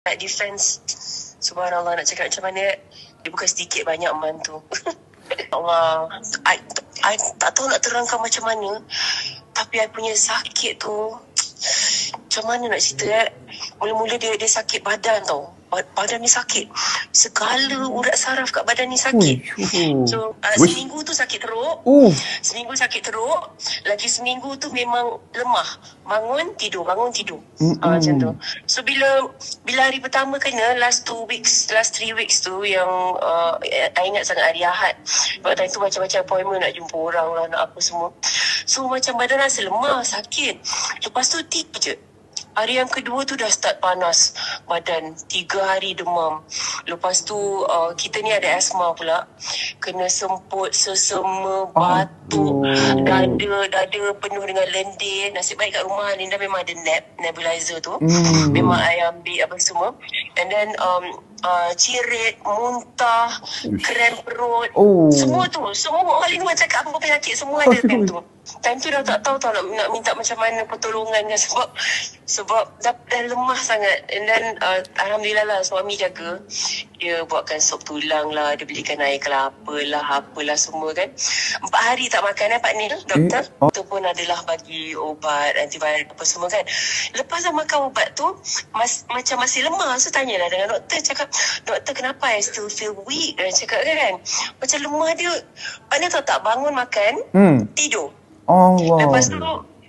defense. Subhanallah, nak cakap macam mana, dia bukan sedikit banyak membantu. Allah, I tak tahu nak terangkan macam mana, tapi I punya sakit tu macam mana nak cerita. Mula-mula dia sakit badan tau. Badan ni sakit. Segala urat saraf kat badan ni sakit. So seminggu tu sakit teruk. Seminggu sakit teruk. Lagi seminggu tu memang lemah. Bangun tidur, bangun tidur. Macam tu. So bila hari pertama kena, last 3 weeks tu yang I ingat sangat hari Ahad. Sebab time tu macam-macam appointment, nak jumpa orang lah, nak apa semua. So macam badan rasa lemah, sakit. Lepas tu tiba je. Hari yang kedua tu dah start panas badan, 3 hari demam. Lepas tu kita ni ada asma pula. Kena semput, sesama, batuk, dada penuh dengan lendir. Nasib baik kat rumah Linda memang ada nebulizer tu. Memang I ambil apa semua. And then cirit, muntah, krem perut. Semua tu, semua orang lima cakap apa penyakit, semua ada time tu. Time tu dah tak tahu tau nak minta macam mana pertolongan kan, sebab dah lemah sangat. And then alhamdulillah lah suami jaga. Dia buatkan sup tulang lah, dia belikan air kelapa lah, apalah semua kan. 4 hari tak makan Pak Nil, doktor. Doktor pun adalah bagi ubat, antibiotik apa semua kan. Lepas dah makan ubat tu macam masih lemah. So tanyalah dengan doktor, cakap, doktor kenapa I still feel weak? Dia cakap kan, macam lemah dia. Pak Nil tahu tak, bangun makan, tidur. Lepas tu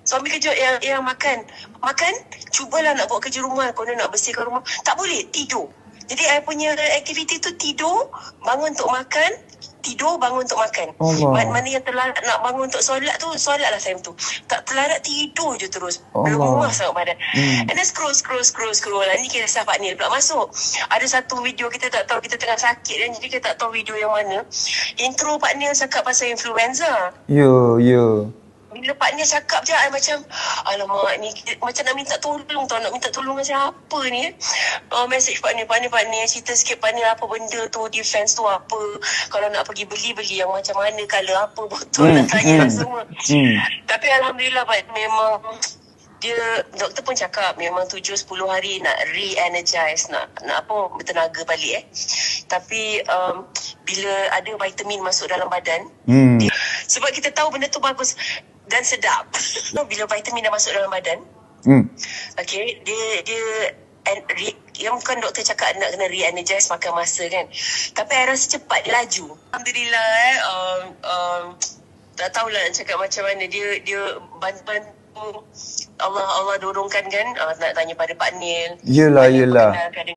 suami kejut yang makan, cubalah nak buat kerja rumah, kau nak bersihkan rumah, tak boleh, tidur. Jadi I punya aktiviti tu tidur, bangun untuk makan, tidur, bangun untuk makan. Mana yang terlarat nak bangun untuk solat tu, solat lah time tu. Tak terlarat, tidur je terus. Lemah sangat badan. And then scroll lah. Ni kisah Pak Nil pula masuk. Ada satu video kita tak tahu, kita tengah sakit kan, jadi kita tak tahu video yang mana. Intro Pak Nil cakap pasal influenza. Ya. Bila Pak Nil cakap je, I macam, alamak ni, macam nak minta tolong tau, nak minta tolong macam apa ni. Message Pak Nil, cerita sikit Pak Nil, apa benda tu, defense tu apa, kalau nak pergi beli yang macam mana, color apa, botol nak tanya semua. Tapi alhamdulillah Pak, memang dia, doktor pun cakap memang 7-10 hari nak re-energize, nak apa, bertenaga balik Tapi bila ada vitamin masuk dalam badan, sebab kita tahu benda tu bagus dan sedap. Bila vitamin dah masuk dalam badan, okay, dia yang bukan doktor cakap nak kena re-energize, makan masa kan. Tapi I rasa cepat, laju. Alhamdulillah tak tahulah nak cakap macam mana. Dia bantu Allah dorongkan kan. Nak tanya pada Pak Nil. Yelah.